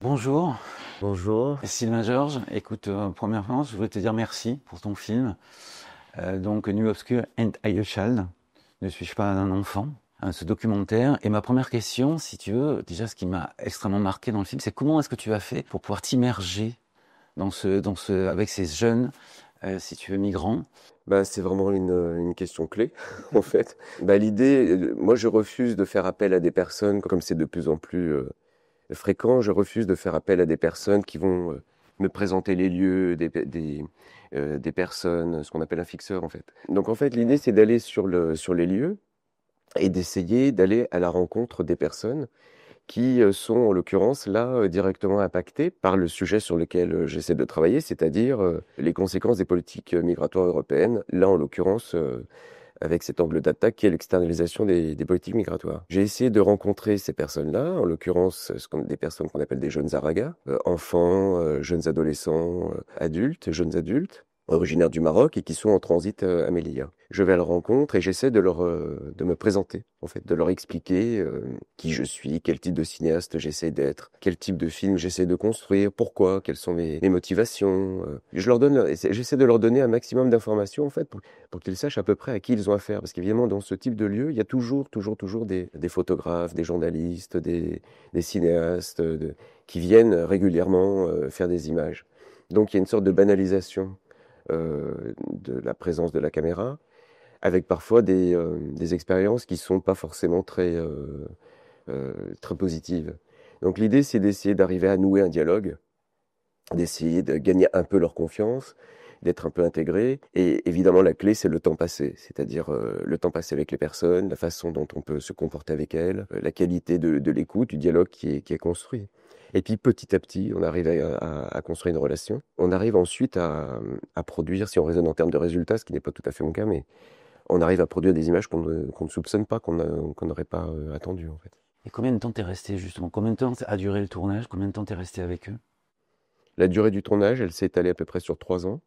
Bonjour, Bonjour. Sylvain Georges. Écoute, premièrement, je voulais te dire merci pour ton film. Donc, Nu Obscur and I a Child. Ne suis-je pas un enfant? Ce documentaire. Et ma première question, si tu veux, déjà, ce qui m'a extrêmement marqué dans le film, c'est comment est-ce que tu as fait pour pouvoir t'immerger avec ces jeunes, si tu veux, migrants? C'est vraiment une question clé, en fait. L'idée, moi, je refuse de faire appel à des personnes, comme c'est de plus en plus fréquent, je refuse de faire appel à des personnes qui vont me présenter les lieux, des personnes, ce qu'on appelle un fixeur, en fait. Donc, en fait, l'idée, c'est d'aller sur les lieux et d'essayer d'aller à la rencontre des personnes qui sont en l'occurrence là directement impactés par le sujet sur lequel j'essaie de travailler, c'est-à-dire les conséquences des politiques migratoires européennes, là en l'occurrence avec cet angle d'attaque qui est l'externalisation des politiques migratoires. J'ai essayé de rencontrer ces personnes-là, en l'occurrence des personnes qu'on appelle des jeunes Aragas, enfants, jeunes adolescents, adultes, jeunes adultes, originaires du Maroc et qui sont en transit à Melilla. Je vais à leur rencontre et j'essaie de me présenter, en fait, de leur expliquer qui je suis, quel type de cinéaste j'essaie d'être, quel type de film j'essaie de construire, pourquoi, quelles sont mes motivations. J'essaie de leur donner un maximum d'informations, en fait, pour qu'ils sachent à peu près à qui ils ont affaire. Parce qu'évidemment, dans ce type de lieu, il y a toujours des photographes, des journalistes, des cinéastes qui viennent régulièrement faire des images. Donc il y a une sorte de banalisation de la présence de la caméra, avec parfois des expériences qui sont pas forcément très positives. Donc l'idée, c'est d'essayer d'arriver à nouer un dialogue, d'essayer de gagner un peu leur confiance, d'être un peu intégré. Et évidemment, la clé, c'est le temps passé, c'est-à-dire le temps passé avec les personnes, la façon dont on peut se comporter avec elles, la qualité de l'écoute, du dialogue qui est construit. Et puis petit à petit, on arrive à construire une relation. On arrive ensuite à produire, si on raisonne en termes de résultats, ce qui n'est pas tout à fait mon cas, mais on arrive à produire des images qu'on ne soupçonne pas, qu'on n'aurait pas attendues en fait. Et combien de temps t'es resté, justement? Combien de temps a duré le tournage? Combien de temps t'es resté avec eux? La durée du tournage, elle s'est étalée à peu près sur 3 ans.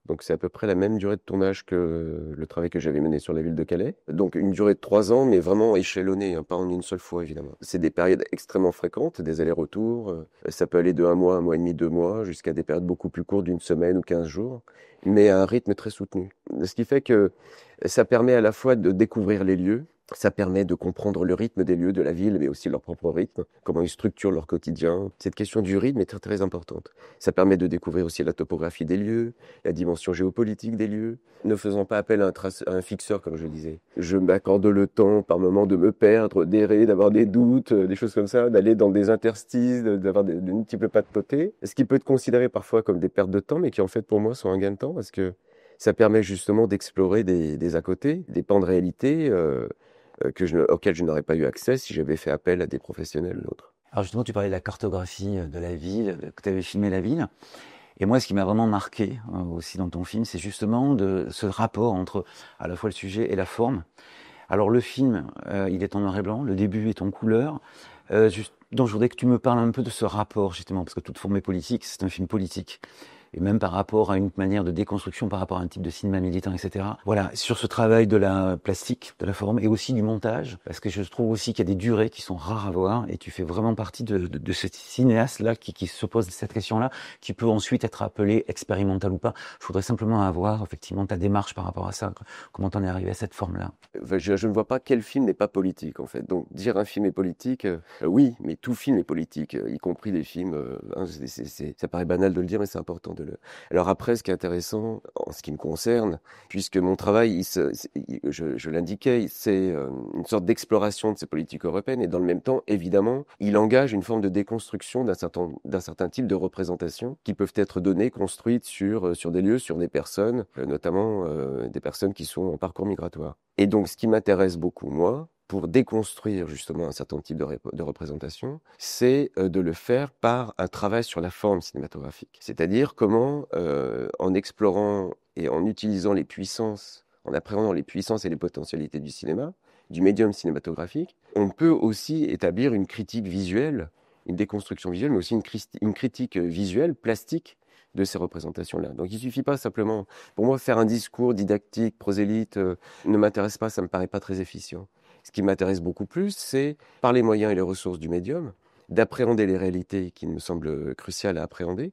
Donc c'est à peu près la même durée de tournage que le travail que j'avais mené sur la ville de Calais. Donc une durée de 3 ans, mais vraiment échelonnée, hein, pas en une seule fois évidemment. C'est des périodes extrêmement fréquentes, des allers-retours. Ça peut aller de un mois et demi, 2 mois, jusqu'à des périodes beaucoup plus courtes d'une semaine ou 15 jours, mais à un rythme très soutenu. Ce qui fait que ça permet à la fois de découvrir les lieux, ça permet de comprendre le rythme des lieux de la ville, mais aussi leur propre rythme, comment ils structurent leur quotidien. Cette question du rythme est très très importante. Ça permet de découvrir aussi la topographie des lieux, la dimension géopolitique des lieux, ne faisant pas appel à un fixeur, comme je disais. Je m'accorde le temps, par moments, de me perdre, d'errer, d'avoir des doutes, des choses comme ça, d'aller dans des interstices, d'avoir des multiples pas de côté. Ce qui peut être considéré parfois comme des pertes de temps, mais qui en fait pour moi sont un gain de temps, parce que ça permet justement d'explorer des à côté, des pans de réalité auxquels je n'aurais pas eu accès si j'avais fait appel à des professionnels ou autres. Alors justement, tu parlais de la cartographie de la ville, que tu avais filmé la ville. Et moi, ce qui m'a vraiment marqué aussi dans ton film, c'est justement ce rapport entre à la fois le sujet et la forme. Alors le film, il est en noir et blanc, le début est en couleur. Donc je voudrais que tu me parles un peu de ce rapport justement, parce que toute forme est politique, c'est un film politique. Et même par rapport à une manière de déconstruction, par rapport à un type de cinéma militant, etc. Voilà, sur ce travail de la plastique, de la forme, et aussi du montage, parce que je trouve aussi qu'il y a des durées qui sont rares à voir, et tu fais vraiment partie de ce cinéaste-là qui se pose cette question-là, qui peut ensuite être appelé expérimental ou pas. Je voudrais simplement avoir, effectivement, ta démarche par rapport à ça, comment t'en es arrivé à cette forme-là. Je ne vois pas quel film n'est pas politique, en fait. Donc, dire un film est politique, oui, mais tout film est politique, y compris des films. Ça paraît banal de le dire, mais c'est important de le. Alors après, ce qui est intéressant, en ce qui me concerne, puisque mon travail, je l'indiquais, c'est une sorte d'exploration de ces politiques européennes, et dans le même temps, évidemment, il engage une forme de déconstruction d'un certain type de représentations qui peuvent être données, construites sur des lieux, sur des personnes, notamment des personnes qui sont en parcours migratoire. Et donc, ce qui m'intéresse beaucoup, moi, pour déconstruire justement un certain type de représentation, c'est de le faire par un travail sur la forme cinématographique. C'est-à-dire comment, en explorant et en utilisant les puissances, en appréhendant les puissances et les potentialités du cinéma, du médium cinématographique, on peut aussi établir une critique visuelle, une déconstruction visuelle, mais aussi une critique visuelle, plastique, de ces représentations-là. Donc il ne suffit pas simplement, pour moi, faire un discours didactique, prosélyte, ne m'intéresse pas, ça ne me paraît pas très efficient. Ce qui m'intéresse beaucoup plus, c'est, par les moyens et les ressources du médium, d'appréhender les réalités qui me semblent cruciales à appréhender,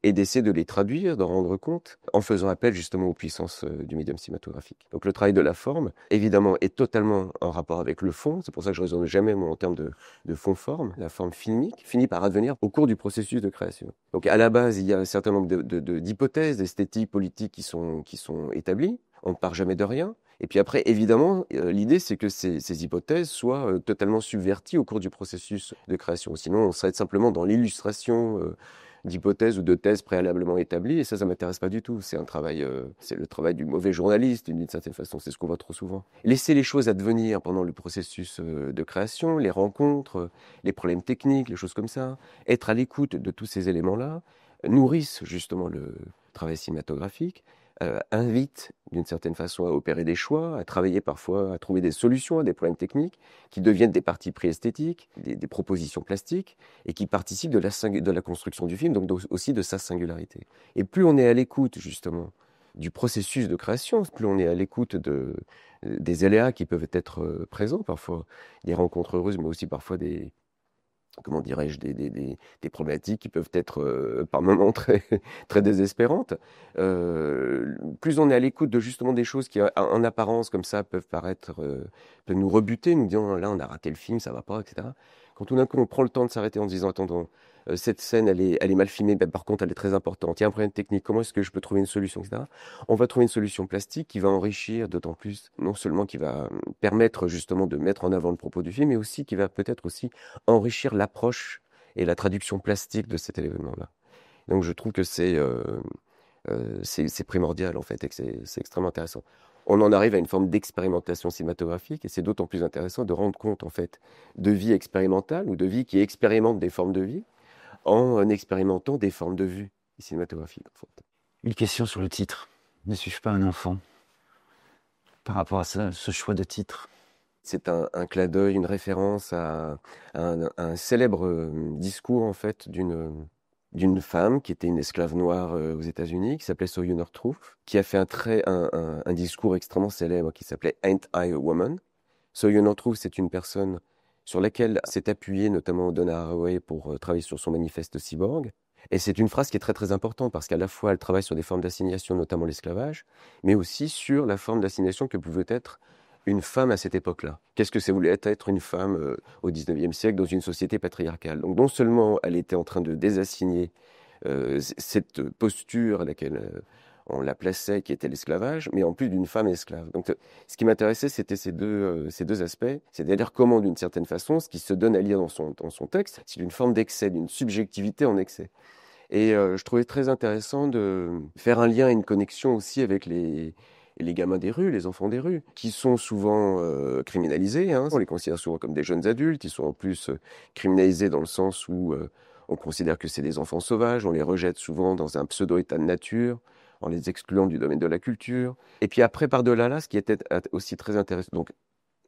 et d'essayer de les traduire, d'en rendre compte, en faisant appel justement aux puissances du médium cinématographique. Donc le travail de la forme, évidemment, est totalement en rapport avec le fond. C'est pour ça que je ne raisonne jamais, moi, en termes de fond-forme. La forme filmique finit par advenir au cours du processus de création. Donc à la base, il y a un certain nombre d'hypothèses, d'esthétiques, politiques qui sont établies. On ne part jamais de rien. Et puis après, évidemment, l'idée, c'est que ces hypothèses soient totalement subverties au cours du processus de création. Sinon, on serait simplement dans l'illustration d'hypothèses ou de thèses préalablement établies, et ça m'intéresse pas du tout. C'est un travail, c'est le travail du mauvais journaliste, d'une certaine façon. C'est ce qu'on voit trop souvent. Laisser les choses advenir pendant le processus de création, les rencontres, les problèmes techniques, les choses comme ça, être à l'écoute de tous ces éléments-là, nourrissent justement le travail cinématographique, invite d'une certaine façon à opérer des choix, à travailler parfois, à trouver des solutions à des problèmes techniques qui deviennent des parties pris esthétiques, des propositions plastiques et qui participent de la construction du film, donc aussi de sa singularité. Et plus on est à l'écoute justement du processus de création, plus on est à l'écoute des aléas qui peuvent être présents, parfois des rencontres heureuses, mais aussi parfois comment dirais-je, des problématiques qui peuvent être par moments très, très désespérantes. Plus on est à l'écoute de justement des choses qui, en apparence, comme ça, peuvent peuvent nous rebuter, nous disant là, on a raté le film, ça va pas, etc. Quand tout d'un coup, on prend le temps de s'arrêter en se disant, attends, cette scène, elle est mal filmée, ben, par contre, elle est très importante. Il y a un problème technique, comment est-ce que je peux trouver une solution, etc. On va trouver une solution plastique qui va enrichir d'autant plus, non seulement qui va permettre justement de mettre en avant le propos du film, mais aussi qui va peut-être aussi enrichir l'approche et la traduction plastique de cet événement-là. Donc je trouve que c'est primordial en fait et que c'est extrêmement intéressant. On en arrive à une forme d'expérimentation cinématographique et c'est d'autant plus intéressant de rendre compte en fait de vie expérimentale ou de vie qui expérimente des formes de vie en expérimentant des formes de vue cinématographiques. En fait. Une question sur le titre. Ne suis-je pas un enfant? Par rapport à ça, ce choix de titre. C'est un clin d'œil, une référence à un célèbre discours en fait d'une femme qui était une esclave noire aux États-Unis, qui s'appelait Sojourner Truth, qui a fait un discours extrêmement célèbre qui s'appelait Ain't I a Woman? Sojourner Truth, c'est une personne sur laquelle s'est appuyé notamment Donna Haraway pour travailler sur son manifeste cyborg. Et c'est une phrase qui est très très importante parce qu'à la fois elle travaille sur des formes d'assignation, notamment l'esclavage, mais aussi sur la forme d'assignation que pouvait être une femme à cette époque-là. Qu'est-ce que ça voulait être une femme au XIXe siècle dans une société patriarcale? Donc non seulement elle était en train de désassigner cette posture à laquelle on la plaçait, qui était l'esclavage, mais en plus d'une femme esclave. Donc ce qui m'intéressait, c'était ces deux aspects, c'est-à-dire comment, d'une certaine façon, ce qui se donne à lire dans son texte, c'est une forme d'excès, d'une subjectivité en excès. Et je trouvais très intéressant de faire un lien et une connexion aussi avec les gamins des rues, les enfants des rues, qui sont souvent criminalisés. Hein. On les considère souvent comme des jeunes adultes. Ils sont en plus criminalisés dans le sens où on considère que c'est des enfants sauvages. On les rejette souvent dans un pseudo-état de nature, en les excluant du domaine de la culture. Et puis après, par-delà là, ce qui était aussi très intéressant, donc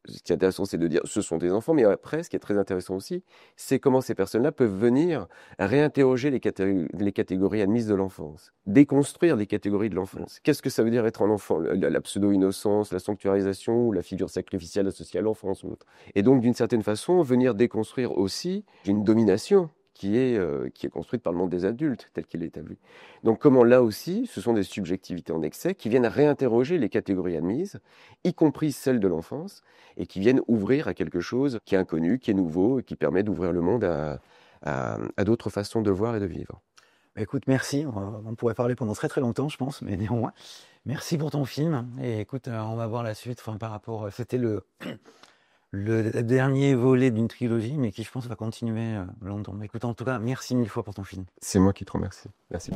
ce qui est intéressant, c'est de dire ce sont des enfants, mais après, ce qui est très intéressant aussi, c'est comment ces personnes-là peuvent venir réinterroger les catégories admises de l'enfance, déconstruire les catégories de l'enfance. Qu'est-ce que ça veut dire être un enfant? La pseudo-innocence, la sanctuarisation, ou la figure sacrificielle associée à l'enfance ou autre. Et donc, d'une certaine façon, venir déconstruire aussi une domination qui est construite par le monde des adultes, tel qu'il est établi. Donc comment là aussi, ce sont des subjectivités en excès qui viennent réinterroger les catégories admises, y compris celles de l'enfance, et qui viennent ouvrir à quelque chose qui est inconnu, qui est nouveau, et qui permet d'ouvrir le monde à d'autres façons de voir et de vivre. Écoute, merci. On pourrait parler pendant très très longtemps, je pense, mais néanmoins, merci pour ton film. Et écoute, on va voir la suite. Enfin, par rapport, c'était le dernier volet d'une trilogie, mais qui, je pense, va continuer longtemps. Écoute, en tout cas, merci mille fois pour ton film. C'est moi qui te remercie. Merci.